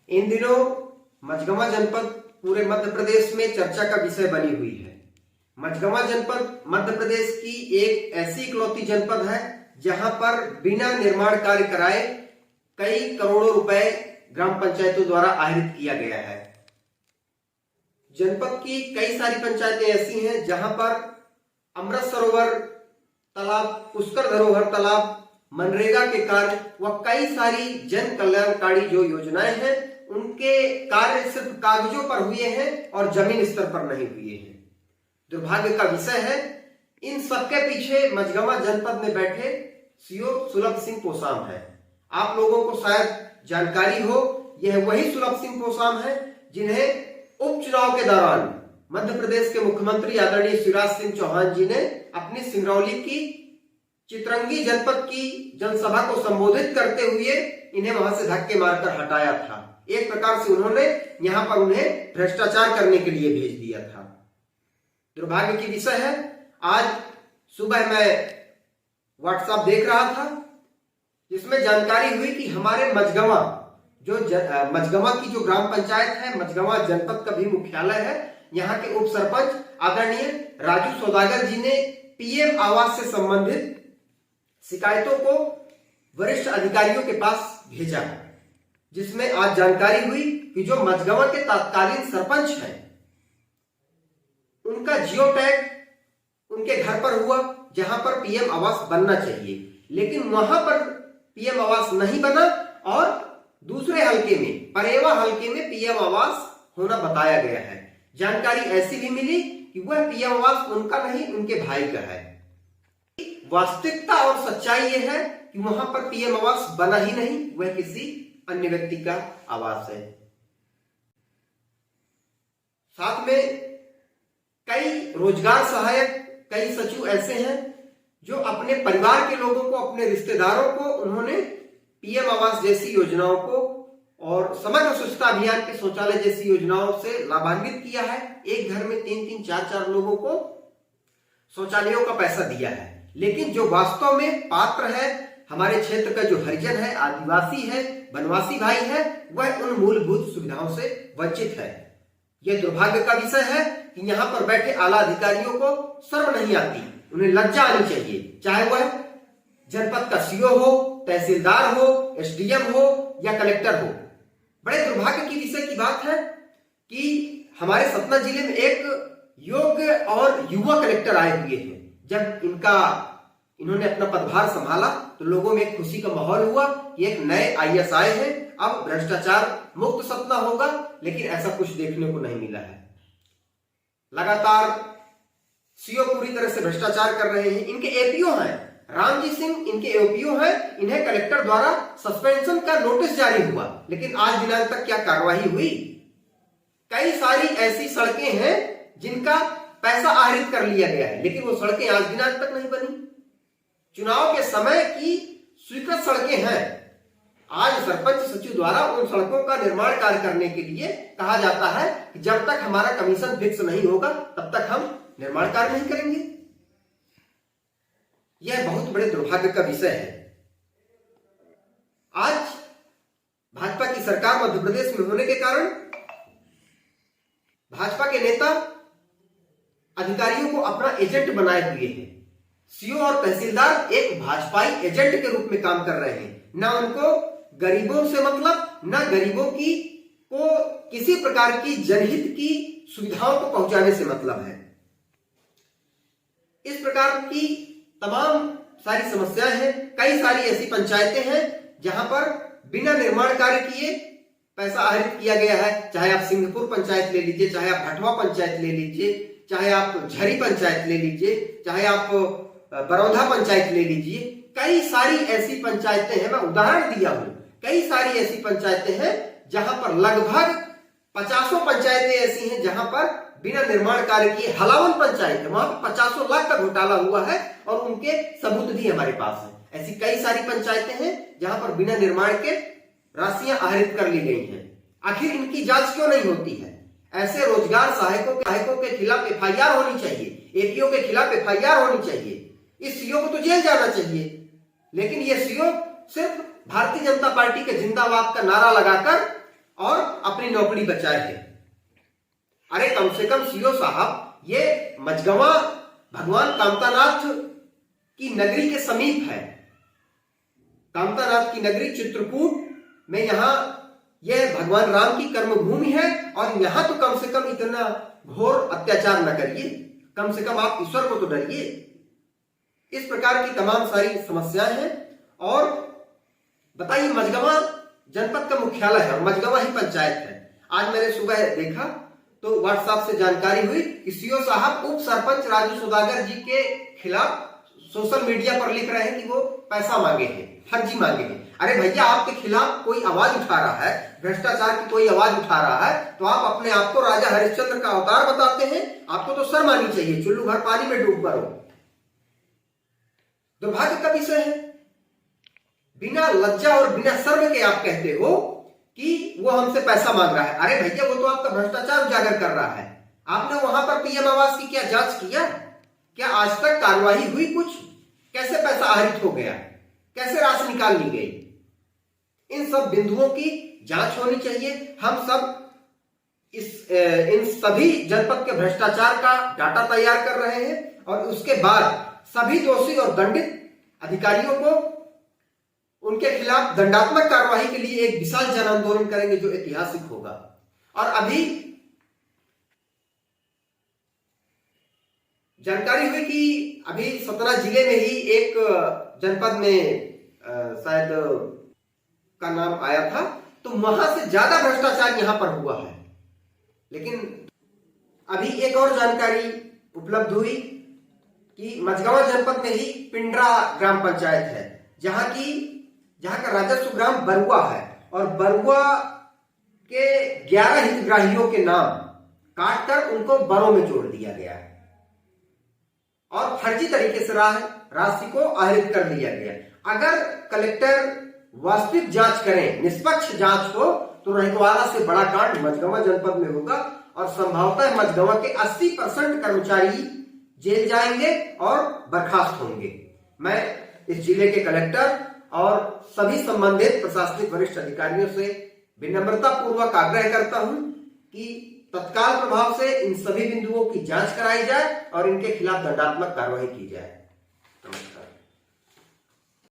इन दिनों मझगवां जनपद पूरे मध्य प्रदेश में चर्चा का विषय बनी हुई है। मझगवां जनपद मध्य प्रदेश की एक ऐसी इकलौती जनपद है जहां पर बिना निर्माण कार्य कराए कई करोड़ों रुपए ग्राम पंचायतों द्वारा आहरित किया गया है। जनपद की कई सारी पंचायतें ऐसी हैं जहां पर अमृत सरोवर तालाब, पुष्कर धरोहर तालाब, मनरेगा के कार्य व कई सारी जन कल्याणकारी जो योजनाएं हैं उनके कार्य सिर्फ कागजों पर हुए हैं और जमीन स्तर पर नहीं हुए हैं। दुर्भाग्य का विषय है, इन सबके पीछे मझगवां जनपद में बैठे सीओ सुलभ सिंह पोसाम है। आप लोगों को शायद जानकारी हो, यह वही सुलभ सिंह पोसाम है जिन्हें उपचुनाव के दौरान मध्य प्रदेश के मुख्यमंत्री आदरणीय शिवराज सिंह चौहान जी ने अपनी सिंगरौली की चितरंगी जनपद की जनसभा को संबोधित करते हुए इन्हें वहां से धक्के मारकर हटाया था। एक प्रकार से उन्होंने यहां पर उन्हें भ्रष्टाचार करने के लिए भेज दिया था। दुर्भाग्य की विषय है, आज सुबह मैं व्हाट्सएप देख रहा था जिसमें जानकारी हुई कि हमारे मझगवां मझगवां की जो ग्राम पंचायत है, मझगवां जनपद का भी मुख्यालय है, यहाँ के उप सरपंच आदरणीय राजू सौदागर जी ने पीएम आवास से संबंधित शिकायतों को वरिष्ठ अधिकारियों के पास भेजा, जिसमें आज जानकारी हुई कि जो मझगवां के तत्कालीन सरपंच हैं उनका जियो टैग उनके घर पर हुआ जहां पर पीएम आवास बनना चाहिए, लेकिन वहां पर पीएम आवास नहीं बना और दूसरे हलके में, परेवा हलके में पीएम आवास होना बताया गया है। जानकारी ऐसी भी मिली कि वह पीएम आवास उनका नहीं, उनके भाई का है। वास्तविकता और सच्चाई यह है कि वहां पर पीएम आवास बना ही नहीं, वह किसी अन्य व्यक्ति का आवास है। साथ में कई रोजगार सहायक, कई सचिव ऐसे हैं जो अपने परिवार के लोगों को, अपने रिश्तेदारों को उन्होंने पीएम आवास जैसी योजनाओं को और समग्र स्वच्छता अभियान के शौचालय जैसी योजनाओं से लाभान्वित किया है। एक घर में 3-3, 4-4 लोगों को शौचालयों का पैसा दिया है, लेकिन जो वास्तव में पात्र है, हमारे क्षेत्र का जो हरिजन है, आदिवासी है, वनवासी भाई है, वह उन मूलभूत सुविधाओं से वंचित है। यह दुर्भाग्य का विषय है कि यहाँ पर बैठे आला अधिकारियों को शर्म नहीं आती, उन्हें लज्जा आनी चाहिए, चाहे वह जनपद का सीओ हो, तहसीलदार हो, एसडीएम हो या कलेक्टर हो। बड़े दुर्भाग्य की विषय की बात है कि हमारे सतना जिले में एक योग्य और युवा कलेक्टर आए हुए हैं। जब इन्होंने अपना पदभार संभाला तो लोगों में एक खुशी का माहौल हुआ कि एक नए आईएएस आए हैं, अब भ्रष्टाचार मुक्त सतना होगा, लेकिन ऐसा कुछ देखने को नहीं मिला है। लगातार सीओ पूरी तरह से भ्रष्टाचार कर रहे हैं। इनके एपीओ हैं रामजी सिंह, इनके एपीओ हैं, इन्हें कलेक्टर द्वारा सस्पेंशन का नोटिस जारी हुआ, लेकिन आज दिनांक तक क्या कार्रवाई हुई? कई सारी ऐसी सड़कें हैं जिनका पैसा आहरित कर लिया गया है, लेकिन वो सड़कें आज दिनांक तक नहीं बनी। चुनाव के समय की स्वीकृत सड़कें हैं, आज सरपंच सचिव द्वारा उन सड़कों का निर्माण कार्य करने के लिए कहा जाता है कि जब तक हमारा कमीशन फिक्स नहीं होगा तब तक हम निर्माण कार्य नहीं करेंगे। यह बहुत बड़े दुर्भाग्य का विषय है। आज भाजपा की सरकार मध्य प्रदेश में होने के कारण भाजपा के नेता अधिकारियों को अपना एजेंट बनाए हुए हैं। सीओ और तहसीलदार एक भाजपाई एजेंट के रूप में काम कर रहे हैं। ना उनको गरीबों से मतलब, ना गरीबों को किसी प्रकार की जनहित की सुविधाओं को पहुंचाने से मतलब है। इस प्रकार की तमाम सारी समस्याएं हैं। कई सारी ऐसी पंचायतें हैं जहां पर बिना निर्माण कार्य किए पैसा आहरित किया गया है। चाहे आप सिंहपुर पंचायत ले लीजिए, चाहे आप भटवा पंचायत ले लीजिए, चाहे आप झरी पंचायत ले लीजिए, चाहे आप बरौधा पंचायत ले लीजिए। कई सारी ऐसी पंचायतें हैं, मैं उदाहरण दिया हूं, कई सारी ऐसी पंचायतें हैं जहां पर लगभग 50 पंचायतें ऐसी हैं जहां पर बिना निर्माण कार्य किए, हलावन पंचायत है, वहां पर 50 लाख का घोटाला हुआ है और उनके सबूत भी हमारे पास है। ऐसी कई सारी पंचायतें हैं जहां पर बिना निर्माण के राशियां आहरित कर ली गई हैं। आखिर इनकी जांच क्यों नहीं होती है? ऐसे रोजगार सहायकों के खिलाफ एफआईआर होनी चाहिए, एपीओ के खिलाफ एफआईआर होनी चाहिए। इस सीओ को तो जेल जाना चाहिए, लेकिन ये सीओ सिर्फ भारतीय जनता पार्टी के जिंदाबाद का नारा लगाकर और अपनी नौकरी बचाए हैं। अरे कम से कम सीओ साहब, ये मझगवां भगवान कामतानाथ की नगरी के समीप है। कामतानाथ की नगरी चित्रकूट में यहाँ यह भगवान राम की कर्मभूमि है, और यहां तो कम से कम इतना घोर अत्याचार न करिए, कम से कम आप ईश्वर को तो डरिए। इस प्रकार की तमाम सारी समस्याएं हैं। और बताइए, मझगवां जनपद का मुख्यालय है और मझगवां ही पंचायत है। आज मैंने सुबह देखा तो व्हाट्सएप से जानकारी हुई कि सीओ साहब उप सरपंच राजू सौदागर जी के खिलाफ सोशल मीडिया पर लिख रहे हैं कि वो पैसा मांगे हैं, फर्जी मांगे हैं। अरे भैया, आपके खिलाफ कोई आवाज उठा रहा है, भ्रष्टाचार की कोई आवाज उठा रहा है, तो आप अपने आप को राजा हरिश्चंद्र का अवतार बताते हैं। आपको तो शर्म आनी चाहिए, चुल्लू भर पानी में डूब मरो। दुर्भाग्य का विषय है, बिना लज्जा और बिना शर्म के आप कहते हो कि वो हमसे पैसा मांग रहा है। अरे भैया, वो तो आपका भ्रष्टाचार उजागर कर रहा है। आपने वहां पर पीएम आवास की क्या जांच किया? क्या आज तक कार्रवाई हुई कुछ? कैसे पैसा आहरित हो गया? कैसे राशि निकाल ली गई? इन सब बिंदुओं की जांच होनी चाहिए। हम सब इन सभी जनपद के भ्रष्टाचार का डाटा तैयार कर रहे हैं, और उसके बाद सभी दोषी और दंडित अधिकारियों को उनके खिलाफ दंडात्मक कार्रवाई के लिए एक विशाल जन आंदोलन करेंगे जो ऐतिहासिक होगा। और अभी जानकारी हुई कि अभी सतना जिले में ही एक जनपद में शायद का नाम आया था, तो वहां से ज्यादा भ्रष्टाचार यहां पर हुआ है। लेकिन अभी एक और जानकारी उपलब्ध हुई कि मझगवां जनपद में ही पिंडरा ग्राम पंचायत है, जहां का राजस्व ग्राम बरुआ है, और बरुआ के 11 हितग्राहियों के नाम काटकर उनको बरों में जोड़ दिया गया है, और फर्जी तरीके से राशि को आहरित कर लिया गया। अगर कलेक्टर वास्तविक जांच करें, निष्पक्ष जांच हो, तो रहितवाड़ा से बड़ा कांड मझगवां जनपद में होगा, और संभवतः मझगवां के 80% कर्मचारी जेल जाएंगे और बर्खास्त होंगे। मैं इस जिले के कलेक्टर और सभी संबंधित प्रशासनिक वरिष्ठ अधिकारियों से विनम्रता पूर्वक आग्रह करता हूं कि तत्काल प्रभाव से इन सभी बिंदुओं की जांच कराई जाए और इनके खिलाफ दंडात्मक कार्रवाई की जाए।